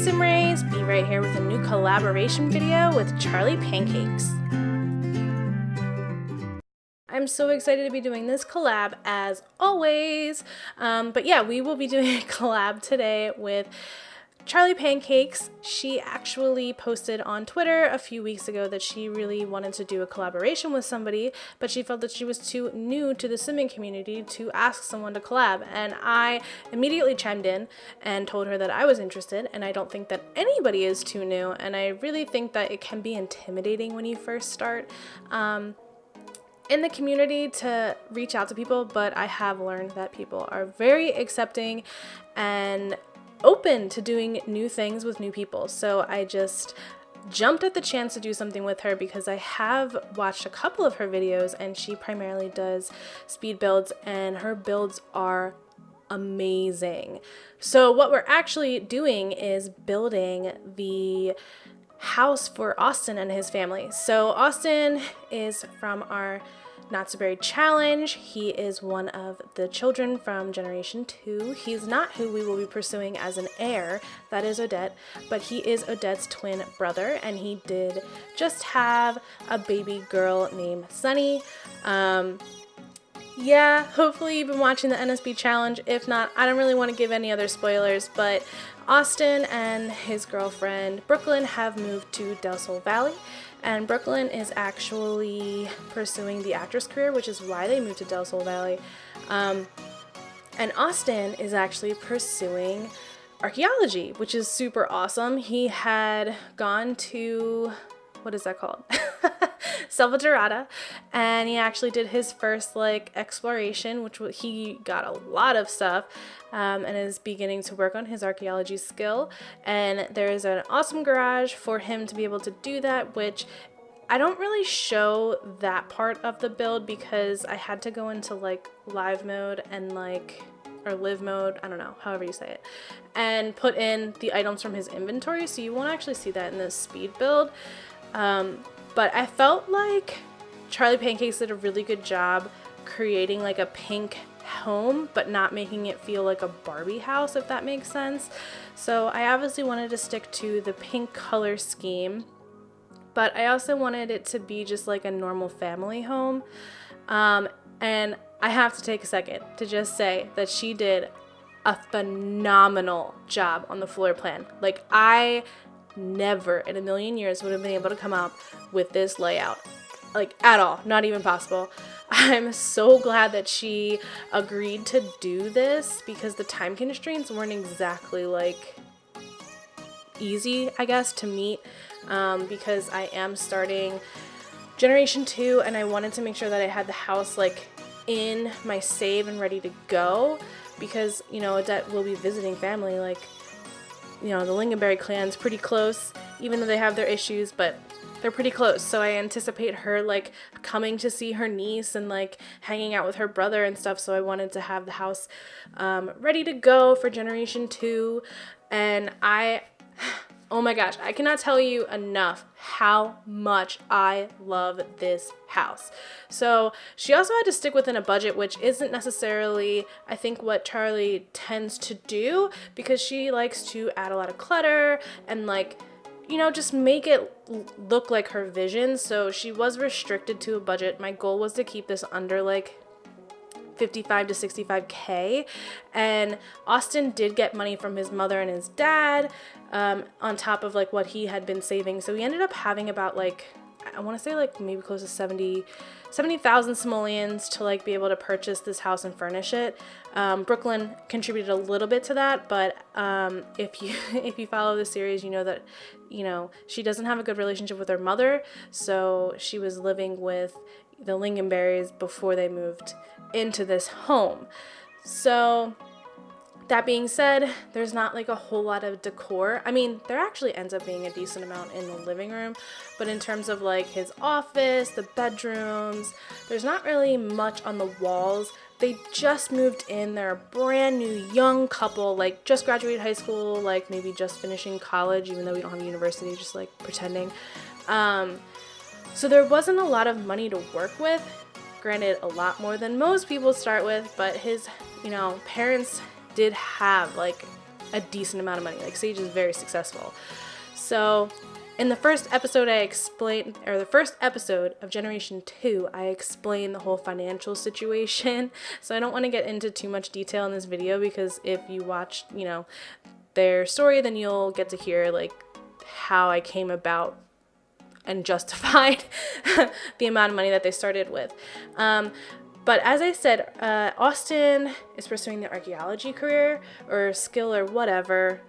Simrays, be right here with a new collaboration video with Charly Pancakes. I'm so excited to be doing this collab as always. But yeah, we will be doing a collab today with Charly Pancakes. She actually posted on Twitter a few weeks ago that she really wanted to do a collaboration with somebody, but she felt that she was too new to the simming community to ask someone to collab. And I immediately chimed in and told her that I was interested, and I don't think that anybody is too new, and I really think that it can be intimidating when you first start in the community to reach out to people, but I have learned that people are very accepting and open to doing new things with new people. So I just jumped at the chance to do something with her because I have watched a couple of her videos, and she primarily does speed builds, and her builds are amazing. So what we're actually doing is building the house for Austin and his family. So Austin is from our Not So Buried challenge. He is one of the children from Generation 2. He's not who we will be pursuing as an heir. That is Odette, but he is Odette's twin brother, and he did just have a baby girl named Sunny. Yeah, hopefully you've been watching the NSB challenge. If not, I don't really want to give any other spoilers, but Austin and his girlfriend Brooklynn have moved to Del Sol Valley, and Brooklynn is actually pursuing the actress career, which is why they moved to Del Sol Valley. And Austin is actually pursuing archaeology, which is super awesome. He had gone to, what is that called? Selva Dorada, and he actually did his first exploration, which he got a lot of stuff, and is beginning to work on his archaeology skill. And there is an awesome garage for him to be able to do that, which I don't really show that part of the build because I had to go into live mode and or live mode, I don't know, however you say it, and put in the items from his inventory, so you won't actually see that in this speed build. But I felt like Charly Pancakes did a really good job creating a pink home, but not making it feel like a Barbie house, if that makes sense. So I obviously wanted to stick to the pink color scheme, but I also wanted it to be just like a normal family home. And I have to take a second to just say that she did a phenomenal job on the floor plan. I never in a million years would have been able to come up with this layout, at all, not even possible. I'm so glad that she agreed to do this because the time constraints weren't exactly easy, I guess, to meet, because I am starting Generation 2 and I wanted to make sure that I had the house in my save and ready to go because, Odette will be visiting family, the Lingonberry clan's pretty close, even though they have their issues, but they're pretty close. So I anticipate her coming to see her niece and hanging out with her brother and stuff. So I wanted to have the house ready to go for Generation 2. And oh my gosh, I cannot tell you enough how much I love this house. So she also had to stick within a budget, which isn't necessarily, I think, what Charly tends to do, because she likes to add a lot of clutter and just make it look like her vision. So she was restricted to a budget. My goal was to keep this under 55 to 65K, and Austin did get money from his mother and his dad on top of what he had been saving. So he ended up having about I want to say maybe close to 70,000 simoleons to be able to purchase this house and furnish it. Brooklynn contributed a little bit to that, but if you follow the series, you know that she doesn't have a good relationship with her mother, so she was living with the Lingonberries before they moved into this home. So that being said, there's not a whole lot of decor. I mean, there actually ends up being a decent amount in the living room, but in terms of his office, the bedrooms, there's not really much on the walls. They just moved in. They're a brand new young couple, just graduated high school, maybe just finishing college, even though we don't have a university, just pretending. So there wasn't a lot of money to work with. Granted, a lot more than most people start with, but his, parents did have a decent amount of money. Like Sage is very successful. So in the first episode the first episode of Generation 2, I explained the whole financial situation. So I don't want to get into too much detail in this video, because if you watch, their story, then you'll get to hear like how I came about and justified the amount of money that they started with. But as I said, Austin is pursuing the archaeology career or skill or whatever.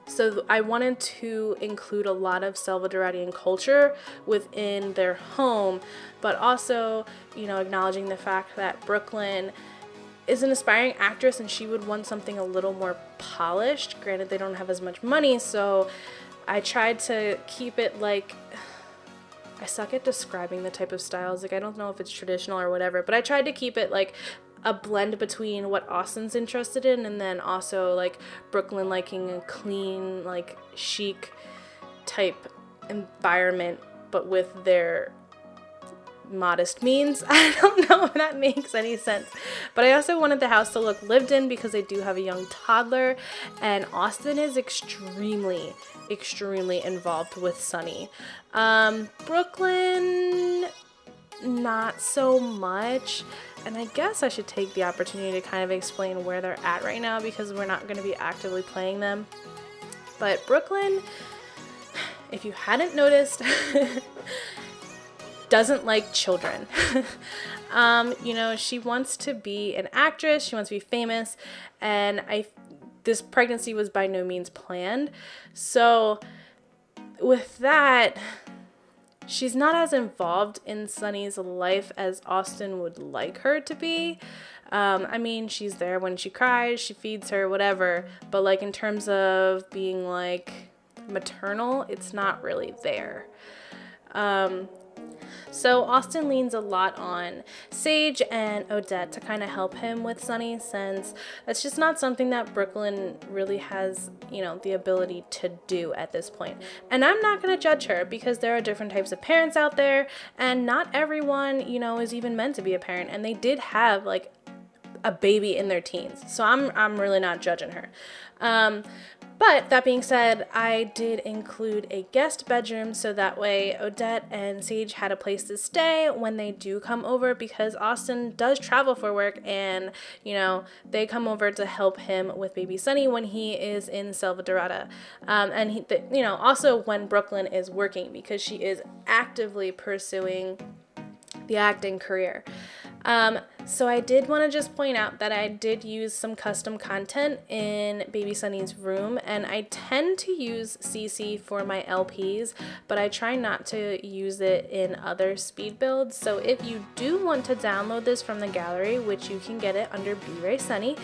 So I wanted to include a lot of Salvadoranian culture within their home, but also, acknowledging the fact that Brooklynn is an aspiring actress and she would want something a little more polished. Granted, they don't have as much money, so I tried to keep it like, I suck at describing the type of styles. Like, I don't know if it's traditional or whatever, but I tried to keep it like a blend between what Austin's interested in and then also like Brooklynn liking a clean, like chic type environment, but with their modest means. I don't know if that makes any sense, but I also wanted the house to look lived in because they do have a young toddler, and Austin is extremely involved with Sunny. Brooklynn, not so much. And I guess I should take the opportunity to kind of explain where they're at right now, because we're not going to be actively playing them. But Brooklynn, if you hadn't noticed, doesn't like children. She wants to be an actress. She wants to be famous. And this pregnancy was by no means planned. So with that, she's not as involved in Sunny's life as Austin would like her to be. She's there when she cries, she feeds her, whatever. But like in terms of being like maternal, it's not really there. So Austin leans a lot on Sage and Odette to kind of help him with Sunny, since that's just not something that Brooklynn really has, the ability to do at this point. And I'm not going to judge her, because there are different types of parents out there, and not everyone, is even meant to be a parent. And they did have like a baby in their teens. So I'm really not judging her. But that being said, I did include a guest bedroom so that way Odette and Sage had a place to stay when they do come over, because Austin does travel for work, and, they come over to help him with baby Sunny when he is in Salvadorada. Also when Brooklynn is working, because she is actively pursuing the acting career. So I did want to just point out that I did use some custom content in baby Sunny's room, and I tend to use CC for my LPs, but I try not to use it in other speed builds. So if you do want to download this from the gallery, which you can get it under BRaeSunny,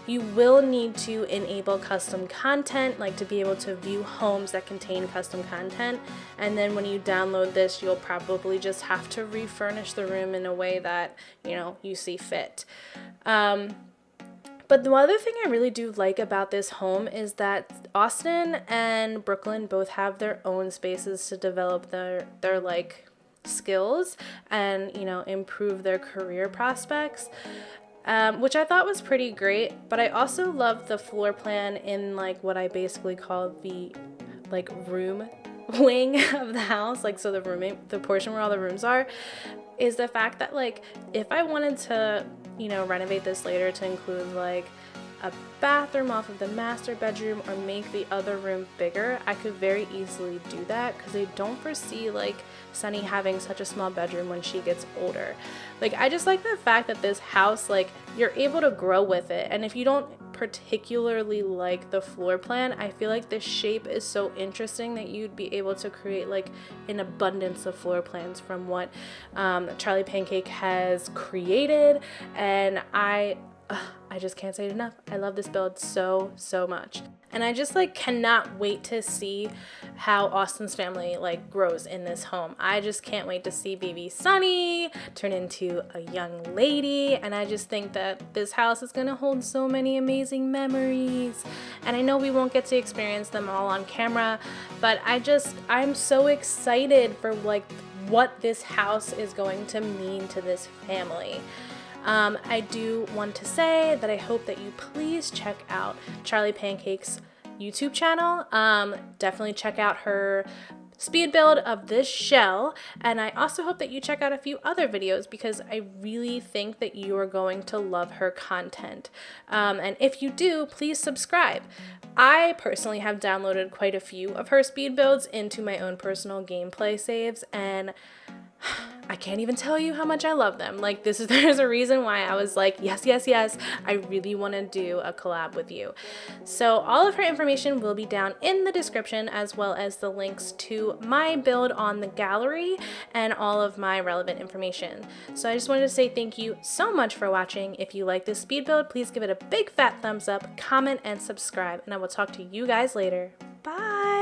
you will need to enable custom content, like to be able to view homes that contain custom content. And then when you download this, you'll probably just have to refurnish the room in a way that, you see fit. But the other thing I really do like about this home is that Austin and Brooklynn both have their own spaces to develop their like skills and, improve their career prospects. Which I thought was pretty great, but I also love the floor plan in like what I basically call the like room wing of the house. Like, so the portion where all the rooms are, is the fact that like if I wanted to, renovate this later to include like a bathroom off of the master bedroom or make the other room bigger, I could very easily do that, because I don't foresee like Sunny having such a small bedroom when she gets older. Like, I just like the fact that this house, like, you're able to grow with it. And if you don't particularly like the floor plan, I feel like the shape is so interesting that you'd be able to create like an abundance of floor plans from what Charly Pancake has created. And I just can't say it enough. I love this build so much. And I just like cannot wait to see how Austin's family like grows in this home. I just can't wait to see baby Sunny turn into a young lady. And I just think that this house is gonna hold so many amazing memories. And I know we won't get to experience them all on camera, but I'm so excited for like what this house is going to mean to this family. I do want to say that I hope that you please check out Charly Pancakes' YouTube channel. Definitely check out her speed build of this shell, and I also hope that you check out a few other videos because I really think that you are going to love her content. And if you do, please subscribe. I personally have downloaded quite a few of her speed builds into my own personal gameplay saves, and I can't even tell you how much I love them. Like, there's a reason why I was like, yes, yes, yes, I really want to do a collab with you. So all of her information will be down in the description, as well as the links to my build on the gallery and all of my relevant information. So I just wanted to say thank you so much for watching. If you like this speed build, please give it a big fat thumbs up, comment, and subscribe, and I will talk to you guys later. Bye!